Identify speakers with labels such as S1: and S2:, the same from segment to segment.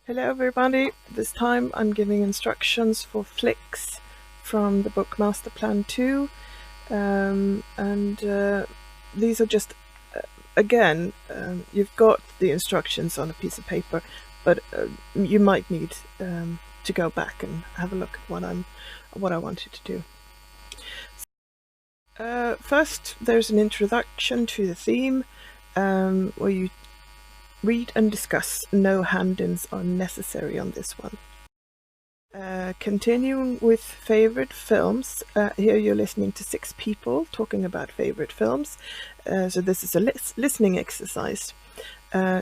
S1: Hello everybody, this time I'm giving instructions for flicks from the book Master Plan 2 and these are just, you've got the instructions on a piece of paper, but you might need to go back and have a look at what I want you to do. First there's an introduction to the theme where you read and discuss. No hand-ins are necessary on this one. Continuing with favorite films, here you're listening to 6 people talking about favorite films, so this is a listening exercise.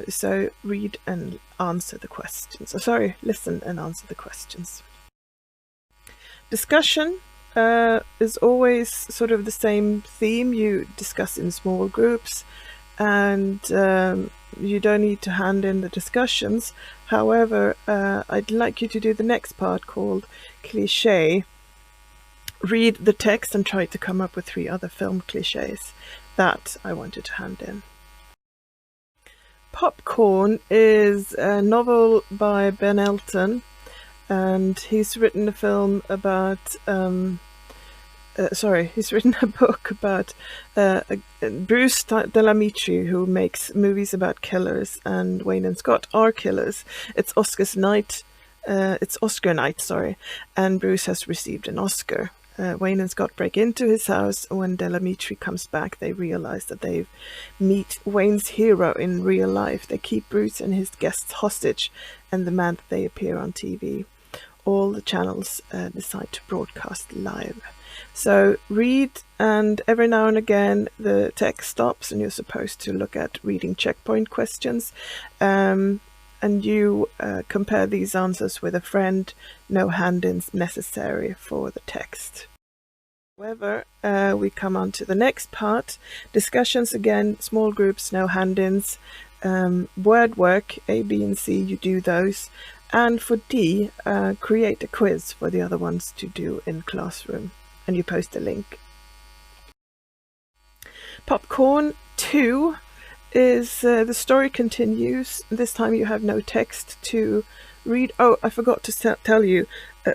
S1: So read and answer the questions. Listen and answer the questions. Discussion is always sort of the same theme. You discuss in small groups, and you don't need to hand in the discussions. However, I'd like you to do the next part called cliché. Read the text and try to come up with 3 other film clichés. That I wanted to hand in. Popcorn is a novel by Ben Elton, and he's written a film about he's written a book about Bruce Delamitri, who makes movies about killers, and Wayne and Scott are killers. It's Oscar night, and Bruce has received an Oscar. Wayne and Scott break into his house. When Delamitri comes back, they realize that they meet Wayne's hero in real life. They keep Bruce and his guests hostage, and demand that they appear on TV. All the channels decide to broadcast live. So read, and every now and again the text stops and you're supposed to look at reading checkpoint questions, and you compare these answers with a friend. No hand-ins necessary for the text. However, we come on to the next part. Discussions again, small groups, no hand-ins. Word work, A, B and C, you do those. And for D, create a quiz for the other ones to do in classroom, and you post a link. Popcorn 2 is the story continues. This time you have no text to read. Oh, I forgot to tell you,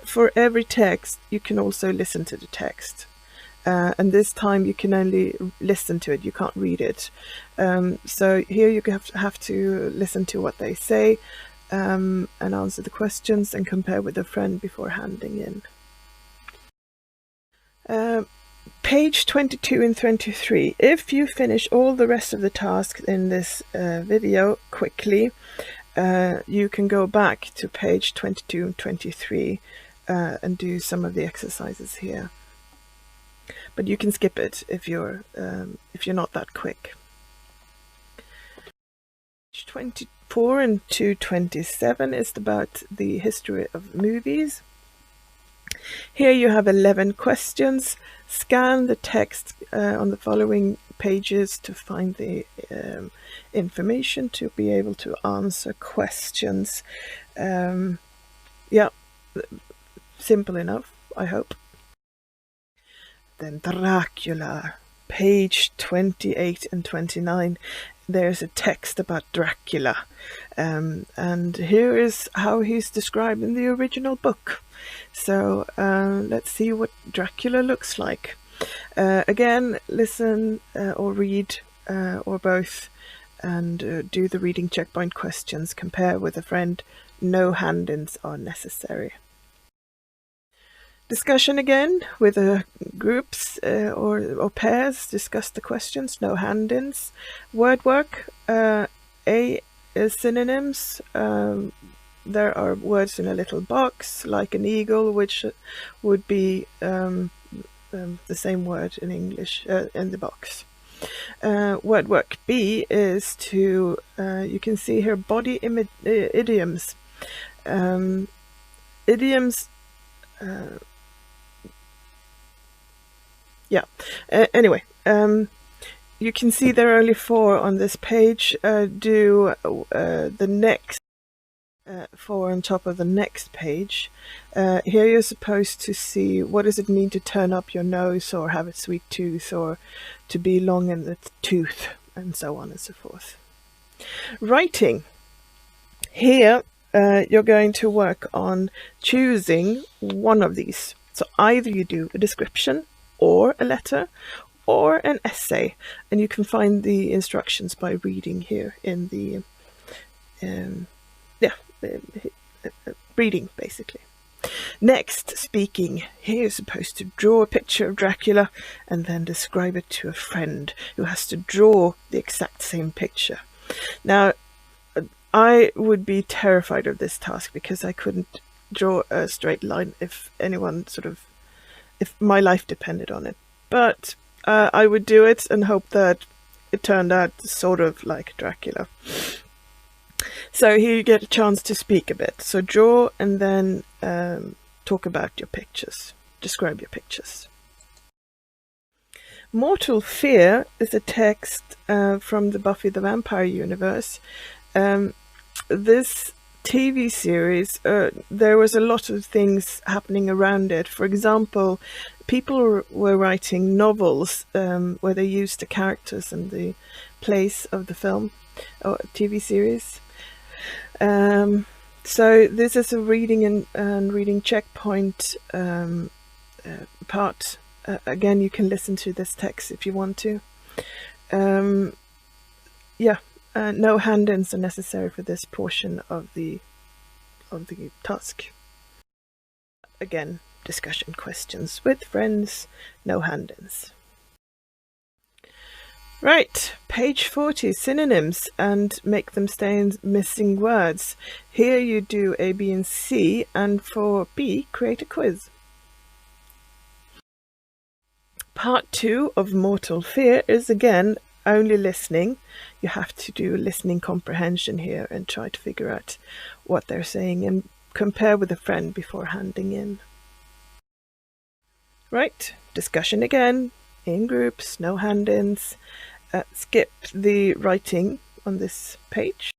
S1: for every text you can also listen to the text. And this time you can only listen to it, you can't read it. So here you have to listen to what they say, and answer the questions and compare with a friend before handing in. Page 22 and 23. If you finish all the rest of the tasks in this video quickly, you can go back to page 22 and 23 and do some of the exercises here. But you can skip it if you're not that quick. Page 24 and 227 is about the history of movies. Here you have 11 questions. Scan the text on the following pages to find the information to be able to answer questions. Yeah, simple enough, I hope. Then Dracula, page 28 and 29. There's a text about Dracula, and here is how he's described in the original book. So let's see what Dracula looks like. Again, listen or read or both, and do the reading checkpoint questions. Compare with a friend. No hand-ins are necessary. Discussion again with groups or pairs. Discuss the questions. No hand-ins. Word work. A is synonyms. There are words in a little box, like an eagle, which would be the same word in English in the box. Word work B is to, you can see here, body idioms. Idioms, yeah. Anyway, you can see there are only 4 on this page. Do the next 4 on top of the next page. Here you're supposed to see what does it mean to turn up your nose, or have a sweet tooth, or to be long in the tooth, and so on and so forth. Writing. Here you're going to work on choosing one of these. So either you do a description or a letter or an essay, and you can find the instructions by reading here in the reading, basically. Next, speaking. Here you're supposed to draw a picture of Dracula and then describe it to a friend who has to draw the exact same picture. Now, I would be terrified of this task because I couldn't draw a straight line if my life depended on it. But I would do it and hope that it turned out sort of like Dracula. So here you get a chance to speak a bit. So draw and then talk about your pictures. Describe your pictures. Mortal Fear is a text from the Buffy the Vampire universe. This TV series, there was a lot of things happening around it. For example, people were writing novels where they used the characters and the place of the film or TV series. So this is a reading and reading checkpoint part. Again, you can listen to this text if you want to. No hand-ins are necessary for this portion of the task. Again, discussion questions with friends, no hand-ins. Right, page 40, synonyms, and make them stay in missing words. Here you do A, B, and C, and for B, create a quiz. Part 2 of Mortal Fear is again only listening. You have to do listening comprehension here and try to figure out what they're saying and compare with a friend before handing in. Right, discussion again, in groups, no hand-ins. Skip the writing on this page.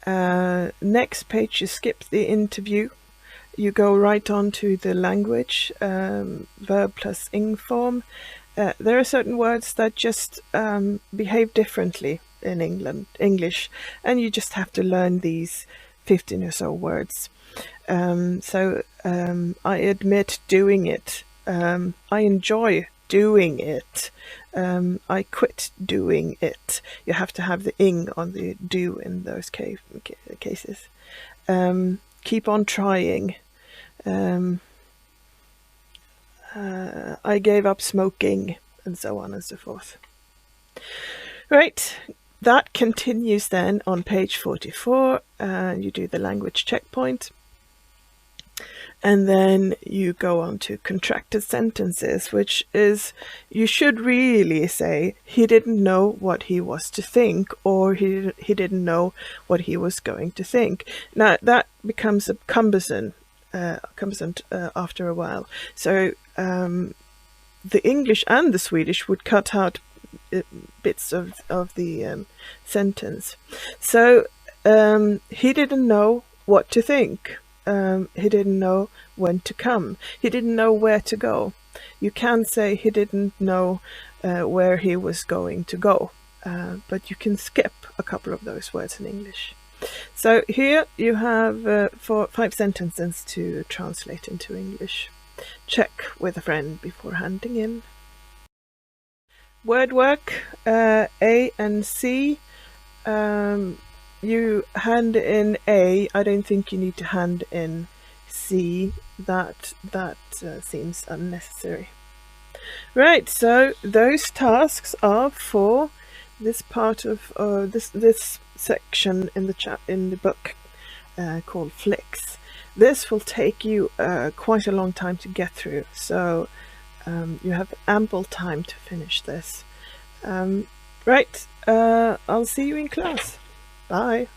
S1: Next page, you skip the interview. You go right on to the language, verb plus ing form. There are certain words that just behave differently in English, and you just have to learn these 15 or so words. I admit doing it. I enjoy doing it. I quit doing it. You have to have the ing on the do in those cases. Keep on trying. I gave up smoking, and so on and so forth. Right, that continues then on page 44. You do the language checkpoint. And then you go on to contracted sentences, which is, you should really say, he didn't know what he was to think, or he didn't know what he was going to think. Now, that becomes cumbersome after a while. So the English and the Swedish would cut out bits of the sentence. So he didn't know what to think. He didn't know when to come. He didn't know where to go. You can say he didn't know where he was going to go, but you can skip a couple of those words in English. So here you have 5 sentences to translate into English. Check with a friend before handing in. Word work, A and C. You hand in A. I don't think you need to hand in C. That seems unnecessary. Right, so those tasks are for this part of this section in the book called Flicks. This will take you quite a long time to get through, so you have ample time to finish this. Right, I'll see you in class. Bye.